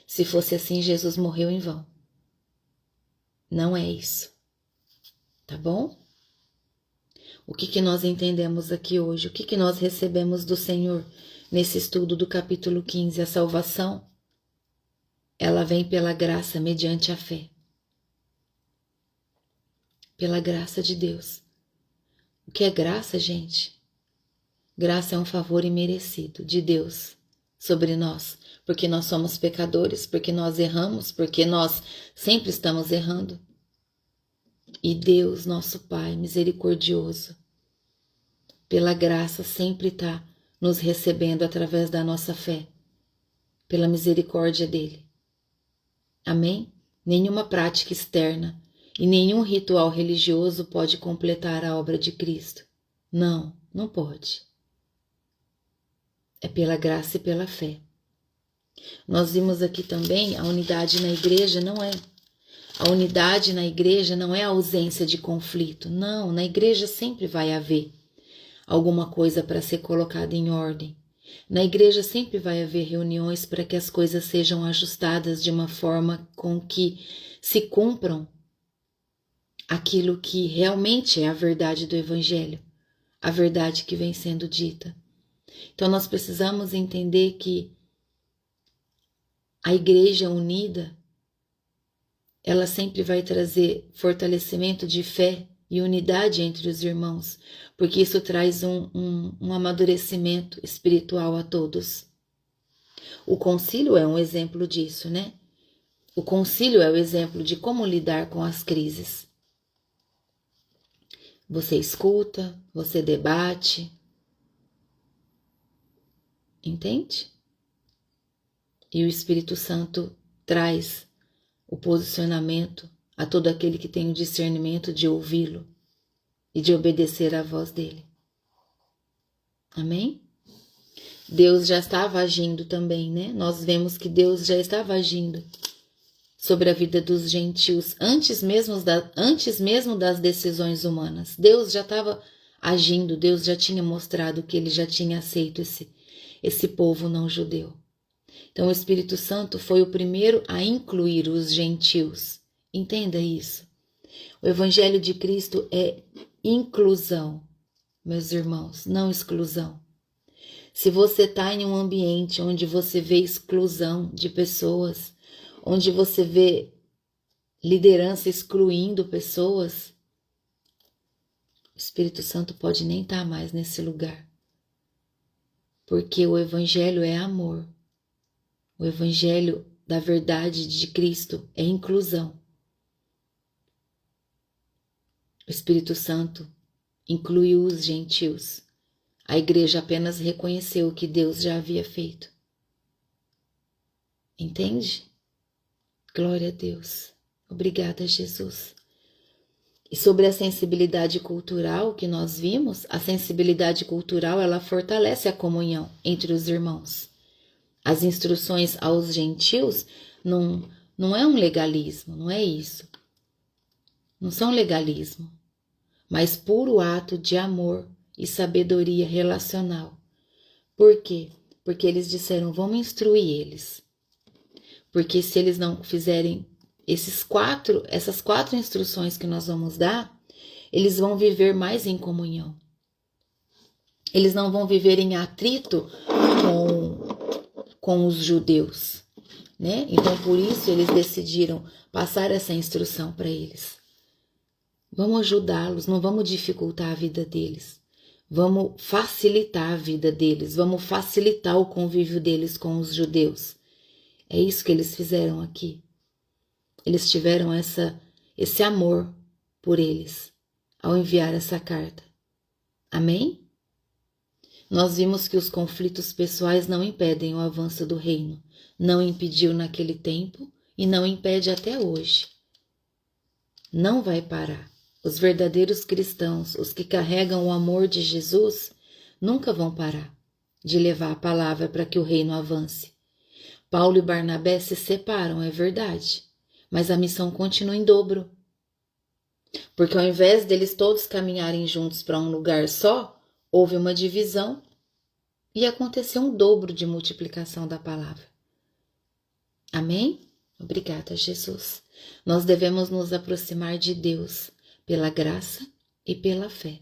Se fosse assim, Jesus morreu em vão. Não é isso. Tá bom? O que nós entendemos aqui hoje? O que nós recebemos do Senhor nesse estudo do capítulo 15? A salvação, ela vem pela graça mediante a fé. Pela graça de Deus. O que é graça, gente? Graça é um favor imerecido de Deus sobre nós, porque nós somos pecadores, porque nós erramos, porque nós sempre estamos errando. E Deus, nosso Pai misericordioso, pela graça sempre está nos recebendo através da nossa fé, pela misericórdia dele. Amém? Nenhuma prática externa e nenhum ritual religioso pode completar a obra de Cristo. Não, não pode. É pela graça e pela fé. Nós vimos aqui também a unidade na igreja não é. A unidade na igreja não é a ausência de conflito. Não, na igreja sempre vai haver alguma coisa para ser colocada em ordem. Na igreja sempre vai haver reuniões para que as coisas sejam ajustadas de uma forma com que se cumpram aquilo que realmente é a verdade do Evangelho, a verdade que vem sendo dita. Então nós precisamos entender que a igreja unida, ela sempre vai trazer fortalecimento de fé e unidade entre os irmãos, porque isso traz um amadurecimento espiritual a todos. O concílio é um exemplo disso, né? O concílio é o exemplo de como lidar com as crises. Você escuta, você debate, entende? E o Espírito Santo traz o posicionamento a todo aquele que tem o discernimento de ouvi-lo e de obedecer à voz dele. Amém? Deus já estava agindo também, né? Nós vemos que Deus já estava agindo sobre a vida dos gentios antes mesmo das decisões humanas. Deus já estava agindo, Deus já tinha mostrado que ele já tinha aceito esse povo não judeu. Então o Espírito Santo foi o primeiro a incluir os gentios. Entenda isso. O Evangelho de Cristo é inclusão, meus irmãos, não exclusão. Se você está em um ambiente onde você vê exclusão de pessoas, onde você vê liderança excluindo pessoas, o Espírito Santo pode nem estar mais nesse lugar. Porque o Evangelho é amor. O Evangelho da verdade de Cristo é inclusão. O Espírito Santo incluiu os gentios. A igreja apenas reconheceu o que Deus já havia feito. Entende? Glória a Deus. Obrigada, Jesus. E sobre a sensibilidade cultural que nós vimos, a sensibilidade cultural ela fortalece a comunhão entre os irmãos. As instruções aos gentios não é um legalismo, não é isso. Não são legalismo, mas puro ato de amor e sabedoria relacional. Por quê? Porque eles disseram, vamos instruir eles. Porque se eles não fizerem essas quatro instruções que nós vamos dar, eles vão viver mais em comunhão. Eles não vão viver em atrito com os judeus, né? Então, por isso, eles decidiram passar essa instrução para eles. Vamos ajudá-los, não vamos dificultar a vida deles. Vamos facilitar a vida deles, vamos facilitar o convívio deles com os judeus. É isso que eles fizeram aqui. Eles tiveram esse amor por eles ao enviar essa carta. Amém? Nós vimos que os conflitos pessoais não impedem o avanço do reino. Não impediu naquele tempo e não impede até hoje. Não vai parar. Os verdadeiros cristãos, os que carregam o amor de Jesus, nunca vão parar de levar a palavra para que o reino avance. Paulo e Barnabé se separam, é verdade, mas a missão continua em dobro. Porque ao invés deles todos caminharem juntos para um lugar só, houve uma divisão e aconteceu um dobro de multiplicação da palavra. Amém? Obrigada, Jesus. Nós devemos nos aproximar de Deus pela graça e pela fé.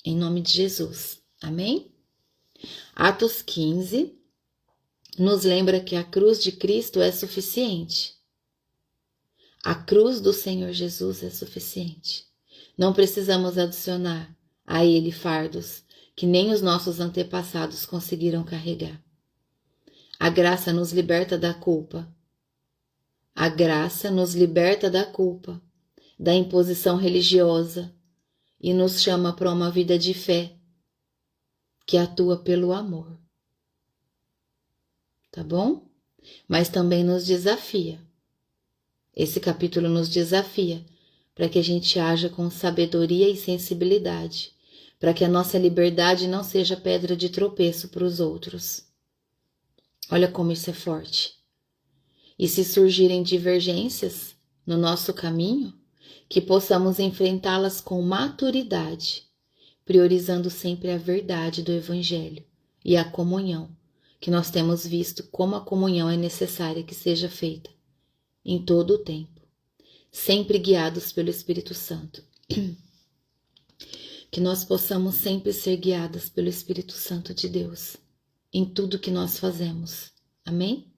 Em nome de Jesus. Amém? Atos 15 nos lembra que a cruz de Cristo é suficiente. A cruz do Senhor Jesus é suficiente. Não precisamos adicionar a Ele fardos que nem os nossos antepassados conseguiram carregar. A graça nos liberta da culpa. A graça nos liberta da culpa, da imposição religiosa e nos chama para uma vida de fé que atua pelo amor. Tá bom? Mas também nos desafia. Esse capítulo nos desafia para que a gente haja com sabedoria e sensibilidade, para que a nossa liberdade não seja pedra de tropeço para os outros. Olha como isso é forte. E se surgirem divergências no nosso caminho, que possamos enfrentá-las com maturidade, priorizando sempre a verdade do Evangelho e a comunhão, que nós temos visto como a comunhão é necessária que seja feita em todo o tempo, sempre guiados pelo Espírito Santo. Que nós possamos sempre ser guiadas pelo Espírito Santo de Deus em tudo que nós fazemos. Amém?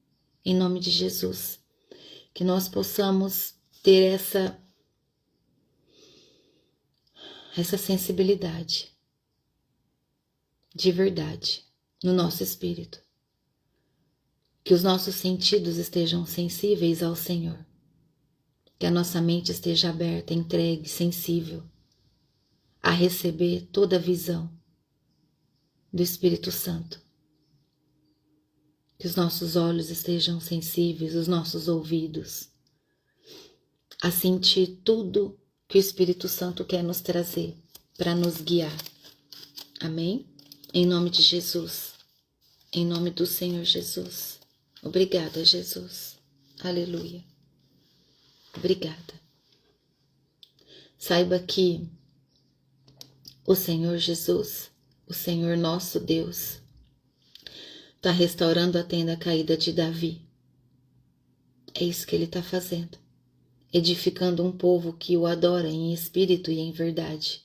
Em nome de Jesus. Que nós possamos ter essa sensibilidade de verdade no nosso espírito. Que os nossos sentidos estejam sensíveis ao Senhor. Que a nossa mente esteja aberta, entregue, sensível a receber toda a visão do Espírito Santo. Que os nossos olhos estejam sensíveis, os nossos ouvidos, a sentir tudo que o Espírito Santo quer nos trazer para nos guiar. Amém? Em nome de Jesus. Em nome do Senhor Jesus. Obrigada, Jesus. Aleluia. Obrigada. Saiba que o Senhor Jesus, o Senhor nosso Deus, está restaurando a tenda caída de Davi. É isso que Ele está fazendo. edificando um povo que o adora em espírito e em verdade.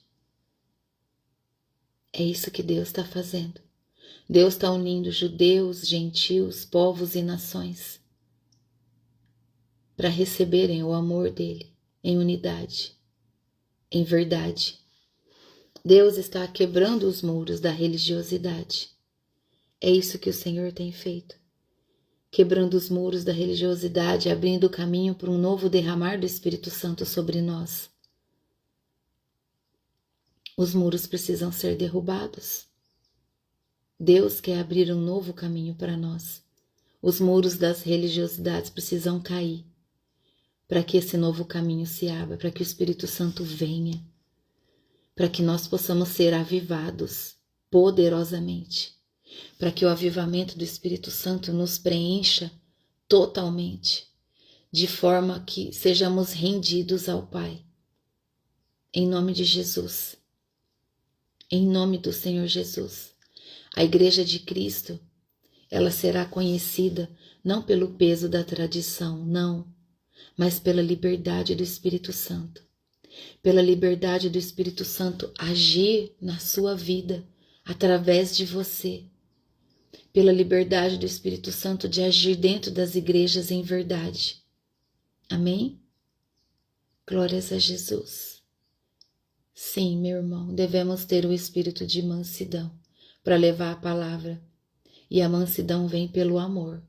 É isso que Deus está fazendo. Deus está unindo judeus, gentios, povos e nações para receberem o amor dele em unidade, em verdade. Deus está quebrando os muros da religiosidade. É isso que o Senhor tem feito. Quebrando os muros da religiosidade, abrindo o caminho para um novo derramar do Espírito Santo sobre nós. Os muros precisam ser derrubados. Deus quer abrir um novo caminho para nós. Os muros das religiosidades precisam cair para que esse novo caminho se abra, para que o Espírito Santo venha, para que nós possamos ser avivados poderosamente, para que o avivamento do Espírito Santo nos preencha totalmente, de forma que sejamos rendidos ao Pai. Em nome de Jesus, em nome do Senhor Jesus, a Igreja de Cristo, ela será conhecida não pelo peso da tradição, não, mas pela liberdade do Espírito Santo. Pela liberdade do Espírito Santo agir na sua vida, através de você. Pela liberdade do Espírito Santo de agir dentro das igrejas em verdade. Amém? Glórias a Jesus. Sim, meu irmão, devemos ter o espírito de mansidão para levar a palavra. E a mansidão vem pelo amor.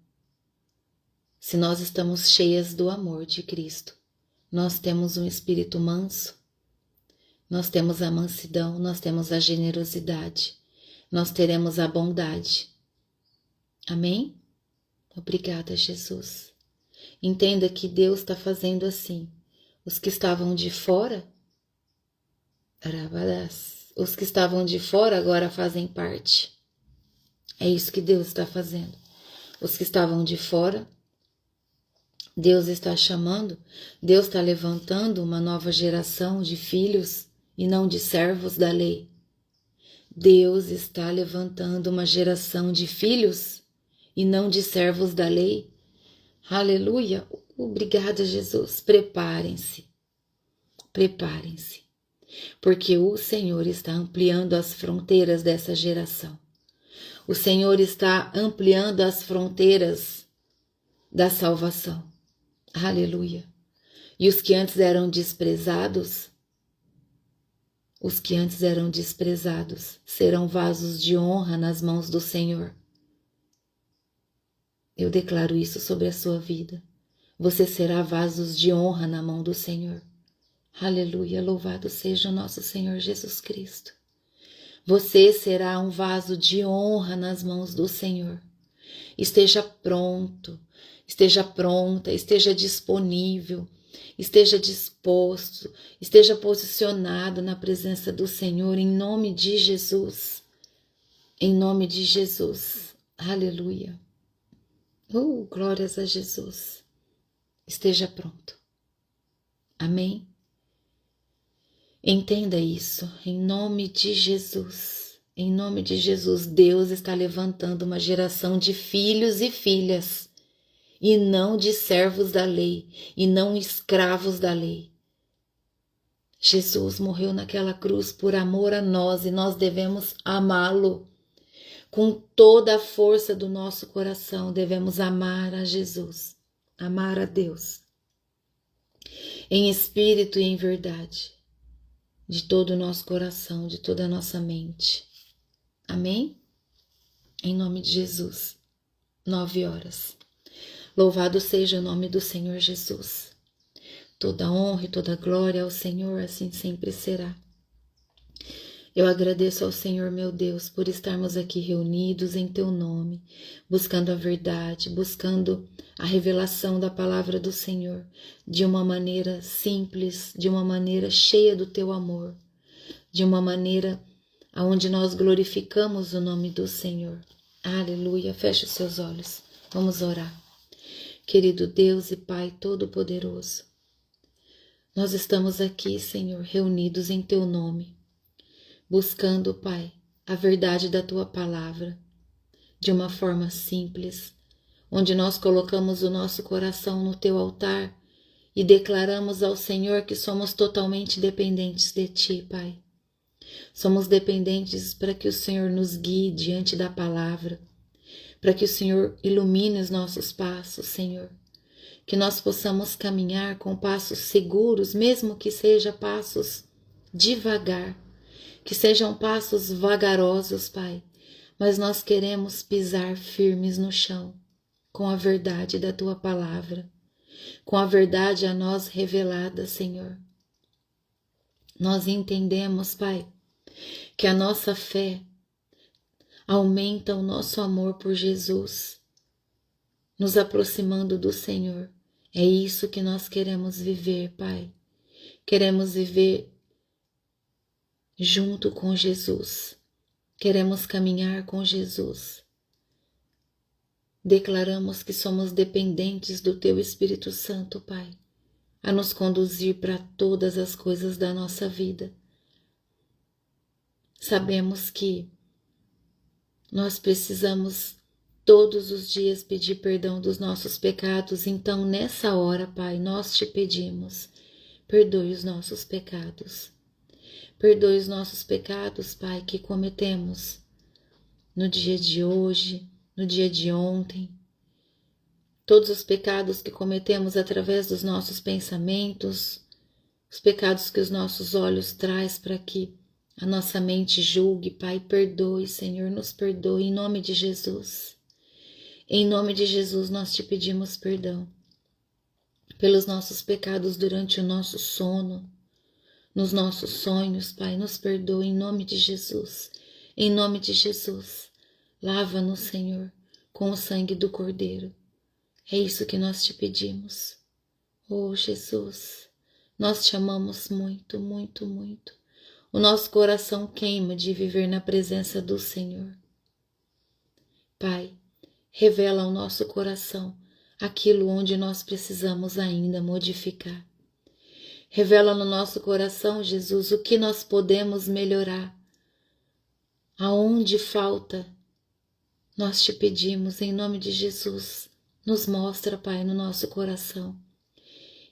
Se nós estamos cheias do amor de Cristo, nós temos um espírito manso, nós temos a mansidão, nós temos a generosidade, nós teremos a bondade. Amém? Obrigada, Jesus. Entenda que Deus está fazendo assim. Os que estavam de fora, os que estavam de fora agora fazem parte. É isso que Deus está fazendo. Os que estavam de fora, Deus está chamando, Deus está levantando uma nova geração de filhos e não de servos da lei. Deus está levantando uma geração de filhos e não de servos da lei. Aleluia! Obrigada, Jesus. Preparem-se. Preparem-se. Porque o Senhor está ampliando as fronteiras dessa geração. O Senhor está ampliando as fronteiras da salvação. Aleluia. E os que antes eram desprezados, serão vasos de honra nas mãos do Senhor. Eu declaro isso sobre a sua vida. Você será vasos de honra na mão do Senhor. Aleluia. Louvado seja o nosso Senhor Jesus Cristo. Você será um vaso de honra nas mãos do Senhor. Esteja pronto, esteja pronta, esteja disponível, esteja disposto, esteja posicionado na presença do Senhor, em nome de Jesus. Em nome de Jesus. Aleluia. Glórias a Jesus. Esteja pronto. Amém? Entenda isso, em nome de Jesus. Em nome de Jesus, Deus está levantando uma geração de filhos e filhas, e não de servos da lei, e não escravos da lei. Jesus morreu naquela cruz por amor a nós, e nós devemos amá-lo. Com toda a força do nosso coração, devemos amar a Jesus, amar a Deus, em espírito e em verdade, de todo o nosso coração, de toda a nossa mente. Amém? Em nome de Jesus. 9h. Louvado seja o nome do Senhor Jesus. Toda honra e toda glória ao Senhor, assim sempre será. Eu agradeço ao Senhor, meu Deus, por estarmos aqui reunidos em Teu nome, buscando a verdade, buscando a revelação da palavra do Senhor, de uma maneira simples, de uma maneira cheia do Teu amor, de uma maneira onde nós glorificamos o nome do Senhor. Aleluia. Feche os seus olhos. Vamos orar. Querido Deus e Pai Todo-Poderoso, nós estamos aqui, Senhor, reunidos em Teu nome, buscando, Pai, a verdade da Tua palavra, de uma forma simples, onde nós colocamos o nosso coração no Teu altar e declaramos ao Senhor que somos totalmente dependentes de Ti, Pai. Somos dependentes para que o Senhor nos guie diante da palavra, para que o Senhor ilumine os nossos passos, Senhor. Que nós possamos caminhar com passos seguros, mesmo que sejam passos devagar, que sejam passos vagarosos, Pai, mas nós queremos pisar firmes no chão, com a verdade da Tua palavra, com a verdade a nós revelada, Senhor. Nós entendemos, Pai, que a nossa fé aumenta o nosso amor por Jesus, nos aproximando do Senhor. É isso que nós queremos viver, Pai. Queremos viver junto com Jesus. Queremos caminhar com Jesus. Declaramos que somos dependentes do Teu Espírito Santo, Pai, a nos conduzir para todas as coisas da nossa vida. Sabemos que nós precisamos todos os dias pedir perdão dos nossos pecados, então nessa hora, Pai, nós te pedimos, perdoe os nossos pecados. Perdoe os nossos pecados, Pai, que cometemos no dia de hoje, no dia de ontem. Todos os pecados que cometemos através dos nossos pensamentos, os pecados que os nossos olhos traz para que a nossa mente julgue, Pai, perdoe, Senhor, nos perdoe, em nome de Jesus. Em nome de Jesus nós te pedimos perdão pelos nossos pecados durante o nosso sono, nos nossos sonhos, Pai, nos perdoe em nome de Jesus. Em nome de Jesus, lava-nos, Senhor, com o sangue do Cordeiro. É isso que nós te pedimos. Oh, Jesus, nós te amamos muito, muito, muito. O nosso coração queima de viver na presença do Senhor. Pai, revela ao nosso coração aquilo onde nós precisamos ainda modificar. Revela no nosso coração, Jesus, o que nós podemos melhorar. Aonde falta, nós te pedimos em nome de Jesus. Nos mostra, Pai, no nosso coração.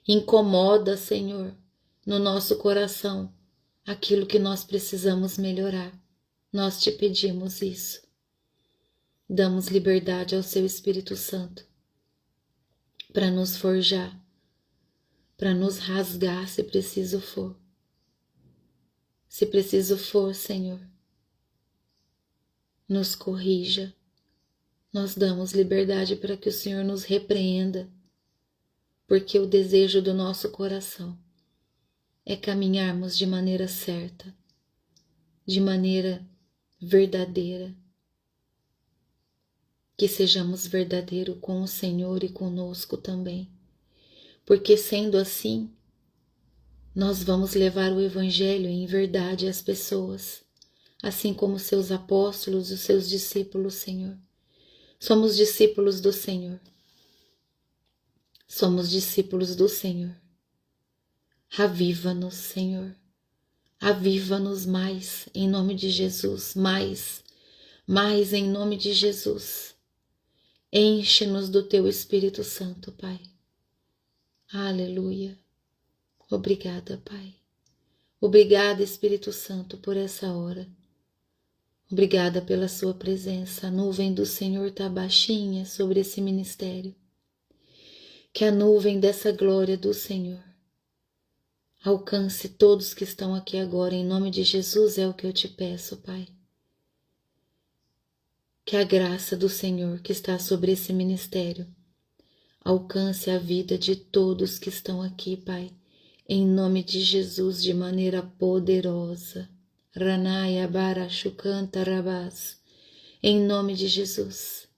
Incomoda, Senhor, no nosso coração aquilo que nós precisamos melhorar. Nós te pedimos isso. Damos liberdade ao Seu Espírito Santo para nos forjar, para nos rasgar se preciso for. Se preciso for, Senhor, nos corrija. Nós damos liberdade para que o Senhor nos repreenda, porque o desejo do nosso coração é caminharmos de maneira certa, de maneira verdadeira, que sejamos verdadeiros com o Senhor e conosco também, porque sendo assim, nós vamos levar o Evangelho em verdade às pessoas, assim como seus apóstolos e os seus discípulos, Senhor. Somos discípulos do Senhor. Somos discípulos do Senhor. Aviva-nos, Senhor. Aviva-nos mais, em nome de Jesus. Mais em nome de Jesus. Enche-nos do Teu Espírito Santo, Pai. Aleluia. Obrigada, Pai. Obrigada, Espírito Santo, por essa hora. Obrigada pela sua presença. A nuvem do Senhor está baixinha sobre esse ministério. Que a nuvem dessa glória do Senhor alcance todos que estão aqui agora. Em nome de Jesus é o que eu te peço, Pai. Que a graça do Senhor que está sobre esse ministério alcance a vida de todos que estão aqui, Pai. Em nome de Jesus, de maneira poderosa. Ranaya bara shukanta rabas. Em nome de Jesus.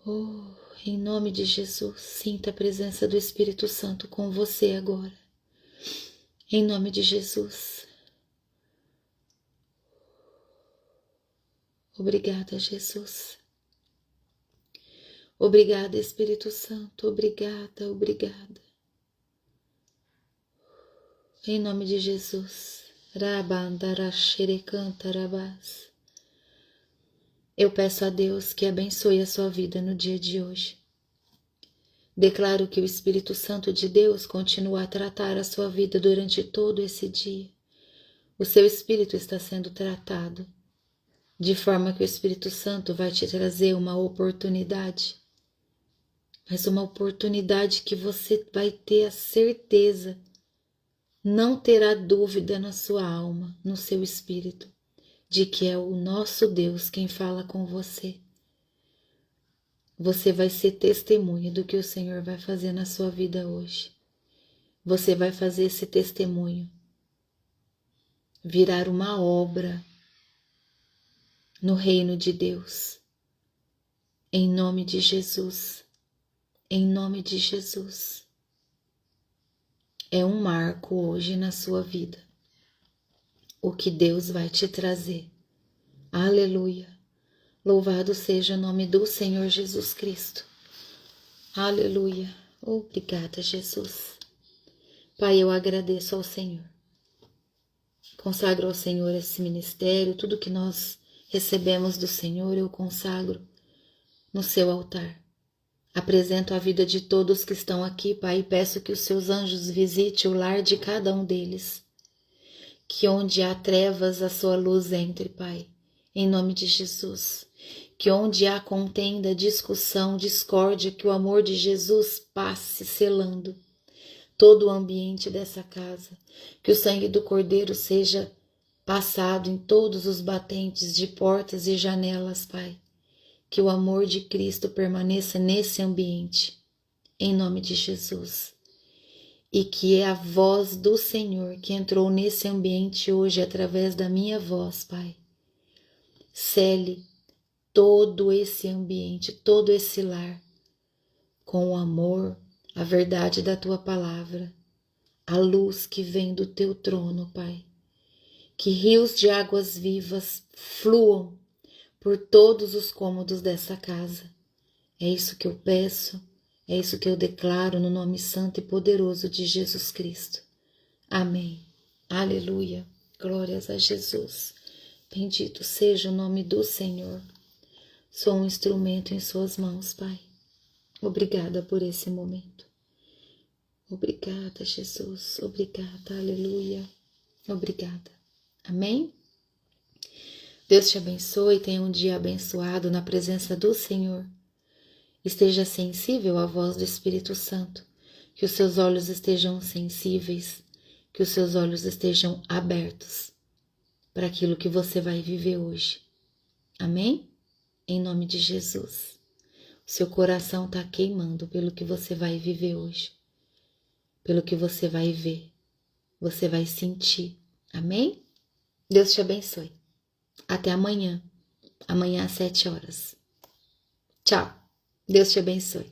Oh, em nome de Jesus, sinta a presença do Espírito Santo com você agora. Em nome de Jesus. Obrigada, Jesus. Obrigada, Espírito Santo. Obrigada, obrigada. Em nome de Jesus. Rabandarasherecantarabás. Eu peço a Deus que abençoe a sua vida no dia de hoje. Declaro que o Espírito Santo de Deus continua a tratar a sua vida durante todo esse dia. O seu espírito está sendo tratado, de forma que o Espírito Santo vai te trazer uma oportunidade, mas uma oportunidade que você vai ter a certeza, não terá dúvida na sua alma, no seu espírito, de que é o nosso Deus quem fala com você. Você vai ser testemunha do que o Senhor vai fazer na sua vida hoje. Você vai fazer esse testemunho virar uma obra no reino de Deus. Em nome de Jesus. Em nome de Jesus. É um marco hoje na sua vida. O que Deus vai te trazer. Aleluia. Louvado seja o nome do Senhor Jesus Cristo. Aleluia. Obrigada, Jesus. Pai, eu agradeço ao Senhor. Consagro ao Senhor esse ministério, tudo que nós recebemos do Senhor, eu consagro no seu altar. Apresento a vida de todos que estão aqui, Pai, e peço que os seus anjos visitem o lar de cada um deles. Que onde há trevas, a sua luz entre, Pai, em nome de Jesus. Que onde há contenda, discussão, discórdia, que o amor de Jesus passe selando todo o ambiente dessa casa. Que o sangue do Cordeiro seja passado em todos os batentes de portas e janelas, Pai. Que o amor de Cristo permaneça nesse ambiente, em nome de Jesus. E que é a voz do Senhor que entrou nesse ambiente hoje através da minha voz, Pai. Cele todo esse ambiente, todo esse lar, com o amor, a verdade da Tua palavra, a luz que vem do Teu trono, Pai. Que rios de águas vivas fluam por todos os cômodos dessa casa. É isso que eu peço, é isso que eu declaro no nome santo e poderoso de Jesus Cristo. Amém. Aleluia. Glórias a Jesus. Bendito seja o nome do Senhor. Sou um instrumento em suas mãos, Pai. Obrigada por esse momento. Obrigada, Jesus. Obrigada. Aleluia. Obrigada. Amém? Deus te abençoe, tenha um dia abençoado na presença do Senhor. Esteja sensível à voz do Espírito Santo, que os seus olhos estejam sensíveis, que os seus olhos estejam abertos para aquilo que você vai viver hoje. Amém? Em nome de Jesus. O seu coração está queimando pelo que você vai viver hoje, pelo que você vai ver, você vai sentir. Amém? Deus te abençoe. Até amanhã. Amanhã às 7 horas. Tchau. Deus te abençoe.